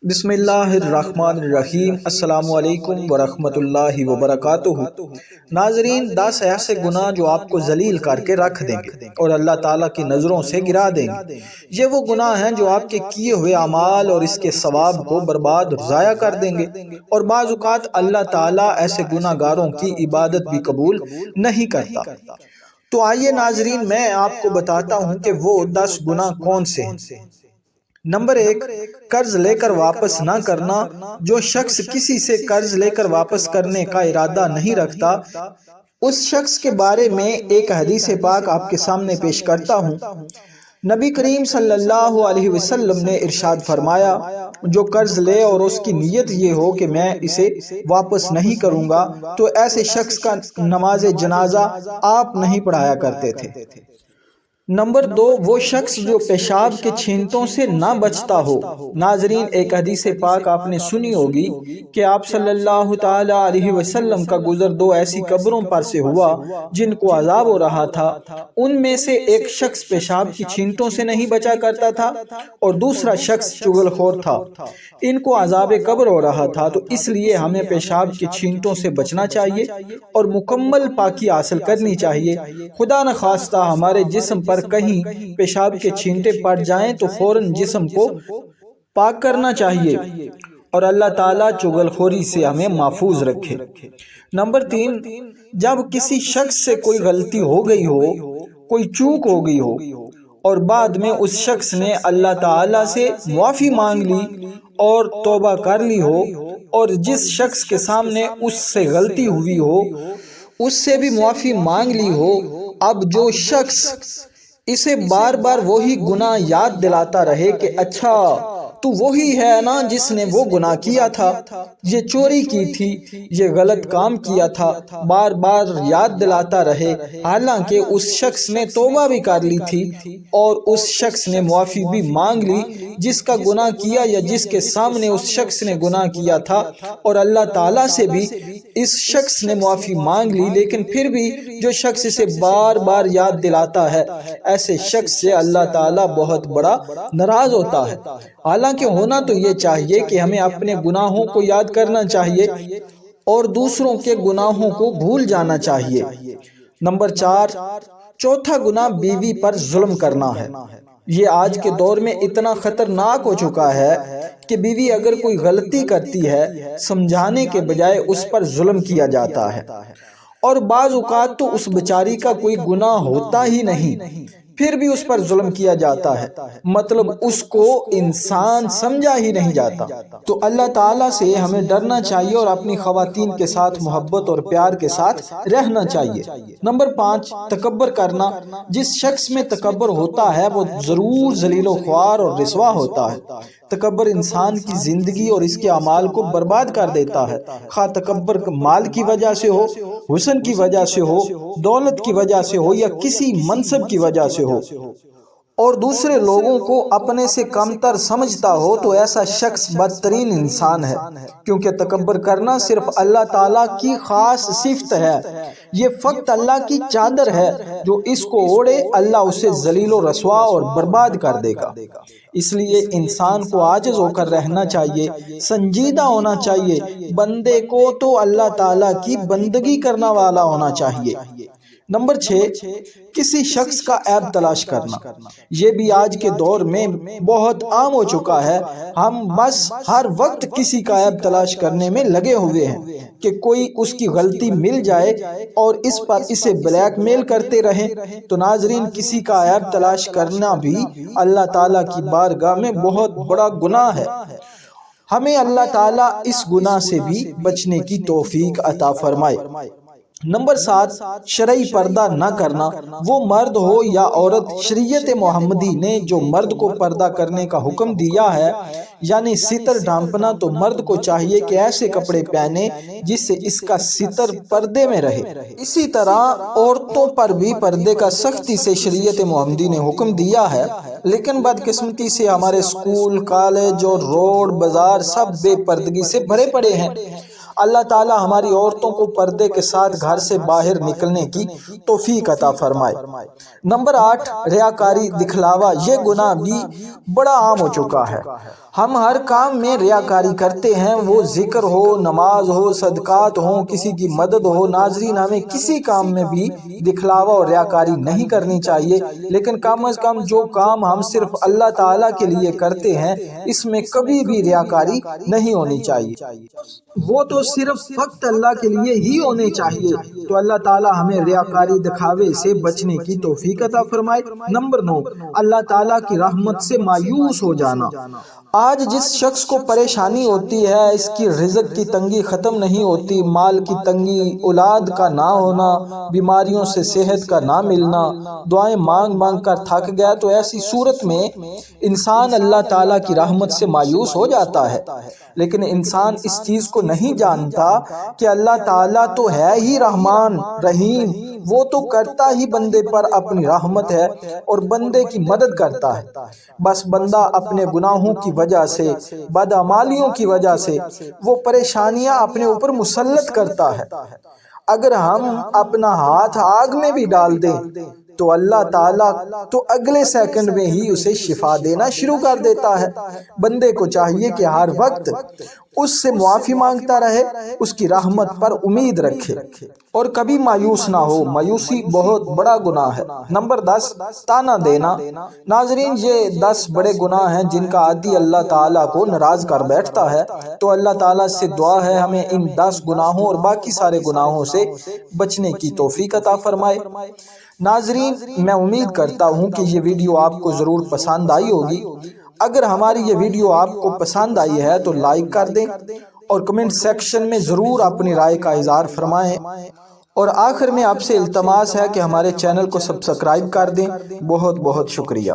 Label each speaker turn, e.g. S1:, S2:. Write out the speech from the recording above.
S1: بسم اللہ الرحمن الرحیم۔ السلام علیکم ورحمۃ اللہ وبرکاتہ۔ ناظرین، 10 ایسے گناہ جو آپ کو ذلیل کر کے رکھ دیں گے اور اللہ تعالیٰ کی نظروں سے گرا دیں گے۔ یہ وہ گناہ ہیں جو آپ کے کیے ہوئے اعمال اور اس کے ثواب کو برباد اور ضائع کر دیں گے، اور بعض اوقات اللہ تعالیٰ ایسے گناہ گاروں کی عبادت بھی قبول نہیں کرتا۔ تو آئیے ناظرین، میں آپ کو بتاتا ہوں کہ وہ 10 گناہ کون سے ہیں۔ نمبر 1، قرض لے کر واپس نہ کرنا۔ جو شخص کسی سے قرض لے کر واپس کرنے کا ارادہ نہیں رکھتا، اس شخص کے بارے میں ایک حدیث پاک آپ کے سامنے پیش کرتا ہوں۔ نبی کریم صلی اللہ علیہ وسلم نے ارشاد فرمایا، جو قرض لے اور اس کی نیت یہ ہو کہ میں اسے واپس نہیں کروں گا، تو ایسے شخص کا نماز جنازہ آپ نہیں پڑھایا کرتے تھے۔ نمبر 2، وہ شخص جو پیشاب کے چھینٹوں سے نہ بچتا ہو۔ ناظرین، ایک حدیث پاک آپ نے سنی ہوگی کہ آپ صلی اللہ تعالی علیہ وسلم کا گزر 2 ایسی قبروں پر سے ہوا جن کو عذاب ہو رہا تھا۔ ان میں سے ایک شخص پیشاب کی چھینٹوں سے نہیں بچا کرتا تھا اور دوسرا شخص چغل خور تھا۔ ان کو عذاب قبر ہو رہا تھا، تو اس لیے ہمیں پیشاب کی چھینٹوں سے بچنا چاہیے اور مکمل پاکی حاصل کرنی چاہیے۔ خدا نخواستہ ہمارے جسم پر کہیں پیشاب کے چھینٹے پڑ جائیں تو فوراً جسم کو پاک کرنا چاہیے، اور اللہ تعالیٰ چغل خوری سے ہمیں محفوظ رکھے۔ نمبر 3، جب کسی شخص سے کوئی غلطی ہو گئی ہو، کوئی چوک ہو گئی ہو، اور بعد میں اس شخص نے اللہ تعالیٰ سے معافی مانگ لی اور توبہ کر لی ہو، اور جس شخص کے سامنے اس سے غلطی ہوئی ہو اس سے بھی معافی مانگ لی ہو، اب جو شخص اسے بار بار وہی گناہ یاد دلاتا رہے کہ اچھا تو وہی ہے نا جس نے وہ گناہ کیا تھا، یہ چوری کی تھی، یہ غلط کام کیا تھا، بار بار یاد دلاتا رہے، حالانکہ اس شخص نے توبہ بھی کر لی تھی اور اس شخص نے معافی بھی مانگ لی جس کا گناہ کیا یا جس کے سامنے اس شخص نے گناہ کیا تھا، اور اللہ تعالیٰ سے بھی اس شخص نے معافی مانگ لی، لیکن پھر بھی جو شخص اسے بار بار یاد دلاتا ہے، ایسے شخص سے اللہ تعالیٰ بہت بڑا ناراض ہوتا ہے۔ حالانکہ ہونا تو یہ چاہیے کہ ہمیں اپنے گناہوں کو یاد کرنا چاہیے اور دوسروں کے گناہوں کو بھول جانا چاہیے۔ نمبر 4، چوتھا گناہ بیوی پر ظلم کرنا ہے۔ یہ آج کے دور میں اتنا خطرناک ہو چکا ہے کہ بیوی اگر کوئی غلطی کرتی ہے، سمجھانے کے بجائے اس پر ظلم کیا جاتا ہے، اور بعض اوقات تو اس بیچاری کا کوئی گناہ ہوتا ہی نہیں، پھر بھی اس پر ظلم کیا جاتا ہے، مطلب اس کو انسان سمجھا ہی نہیں جاتا۔ تو اللہ تعالیٰ سے ہمیں ڈرنا چاہیے اور اپنی خواتین کے ساتھ محبت اور پیار کے ساتھ رہنا چاہیے۔ نمبر 5، تکبر کرنا۔ جس شخص میں تکبر ہوتا ہے وہ ضرور ذلیل و خوار اور رسوا ہوتا ہے۔ تکبر انسان کی زندگی اور اس کے اعمال کو برباد کر دیتا ہے، خواہ تکبر مال کی وجہ سے ہو، حسن کی وجہ سے ہو، دولت کی وجہ سے ہو، یا کسی منصب کی وجہ سے ہو، اور دوسرے لوگوں کو اپنے سے کمتر سمجھتا ہو، تو ایسا شخص بدترین انسان ہے، کیونکہ تکبر کرنا صرف اللہ تعالیٰ کی خاص صفت ہے۔ یہ فقط اللہ کی چادر ہے، جو اس کو اوڑھے اللہ اسے ذلیل و رسوا اور برباد کر دے گا۔ اس لیے انسان کو عاجز ہو کر رہنا چاہیے، سنجیدہ ہونا چاہیے، بندے کو تو اللہ تعالیٰ کی بندگی کرنا والا ہونا چاہیے۔ نمبر 6، کسی شخص کا عیب تلاش کرنا۔ یہ بھی آج کے دور میں بہت عام ہو چکا ہے۔ ہم بس ہر وقت کسی کا عیب تلاش کرنے میں لگے ہوئے ہیں کہ کوئی اس کی غلطی مل جائے اور اس پر اسے بلیک میل کرتے رہیں۔ تو ناظرین، کسی کا عیب تلاش کرنا بھی اللہ تعالیٰ کی بارگاہ میں بہت بڑا گناہ ہے۔ ہمیں اللہ تعالیٰ اس گناہ سے بھی بچنے کی توفیق عطا فرمائے۔ نمبر 7، شرعی پردہ نہ کرنا۔ وہ مرد ہو یا عورت، شریعت محمدی نے جو مرد کو پردہ کرنے کا حکم دیا ہے، یعنی ستر ڈھانپنا، تو مرد کو چاہیے کہ ایسے کپڑے پہنے جس سے اس کا ستر پردے میں رہے۔ اسی طرح عورتوں پر بھی پردے کا سختی سے شریعت محمدی نے حکم دیا ہے، لیکن بدقسمتی سے ہمارے اسکول، کالج اور روڈ بازار سب بے پردگی سے بھرے پڑے ہیں۔ اللہ تعالیٰ ہماری عورتوں کو پردے کے ساتھ گھر سے باہر نکلنے کی توفیق عطا فرمائے۔ نمبر 8، ریاکاری، دکھلاوا۔ یہ گناہ بھی بڑا عام ہو چکا ہے۔ ہم ہر کام میں ریاکاری کرتے ہیں، وہ ذکر ہو، نماز ہو، صدقات ہوں، کسی کی مدد ہو۔ ناظرین، ہمیں کسی کام میں بھی دکھلاوا اور ریاکاری نہیں کرنی چاہیے، لیکن کم از کم جو کام ہم صرف اللہ تعالیٰ کے لیے کرتے ہیں اس میں کبھی بھی ریاکاری نہیں ہونی چاہیے، وہ تو صرف فقط اللہ کے لیے ہی ہونے چاہیے۔ تو اللہ تعالیٰ ہمیں ریاکاری دکھاوے سے بچنے کی توفیق عطا فرمائے۔ نمبر 9، اللہ تعالیٰ کی رحمت سے مایوس ہو جانا۔ آج جس شخص کو پریشانی ہوتی ہے، اس کی رزق کی تنگی ختم نہیں ہوتی، مال کی تنگی، اولاد کا نہ ہونا، بیماریوں سے صحت کا نہ ملنا، دعائیں مانگ مانگ کر تھک گیا، تو ایسی صورت میں انسان اللہ تعالیٰ کی رحمت سے مایوس ہو جاتا ہے۔ لیکن انسان اس چیز کو نہیں جانتا کہ اللہ تعالیٰ تو ہے ہی رحمان رحیم، وہ تو کرتا ہی بندے پر اپنی رحمت ہے اور بندے کی مدد کرتا ہے، بس بندہ اپنے گناہوں کی وجہ سے، بدعمالیوں کی وجہ سے وہ پریشانیاں اپنے اوپر مسلط کرتا ہے۔ اگر ہم اپنا ہاتھ آگ میں بھی ڈال دیں تو اللہ تعالیٰ تو اگلے سیکنڈ میں ہی اسے شفا دینا شروع کر دیتا ہے۔ بندے کو چاہیے کہ ہر وقت اس سے معافی مانگتا رہے، اس کی رحمت پر امید رکھے اور کبھی مایوس نہ ہو۔ مایوسی بہت بڑا گناہ ہے۔ نمبر 10، تانا دینا۔ ناظرین، یہ 10 بڑے گناہ ہیں جن کا عادی اللہ تعالیٰ کو ناراض کر بیٹھتا ہے، تو اللہ تعالیٰ سے دعا ہے ہمیں ان 10 گناہوں اور باقی سارے گناہوں سے بچنے کی توفیق عطا فرمائے۔ ناظرین، میں امید کرتا ہوں کہ یہ ویڈیو آپ کو ضرور پسند آئی ہوگی۔ اگر ہماری یہ ویڈیو آپ کو پسند آئی ہے تو لائک کر دیں اور کمنٹ سیکشن میں ضرور اپنی رائے کا اظہار فرمائیں، اور آخر میں آپ سے التماس ہے کہ ہمارے چینل کو سبسکرائب کر دیں۔ بہت بہت شکریہ۔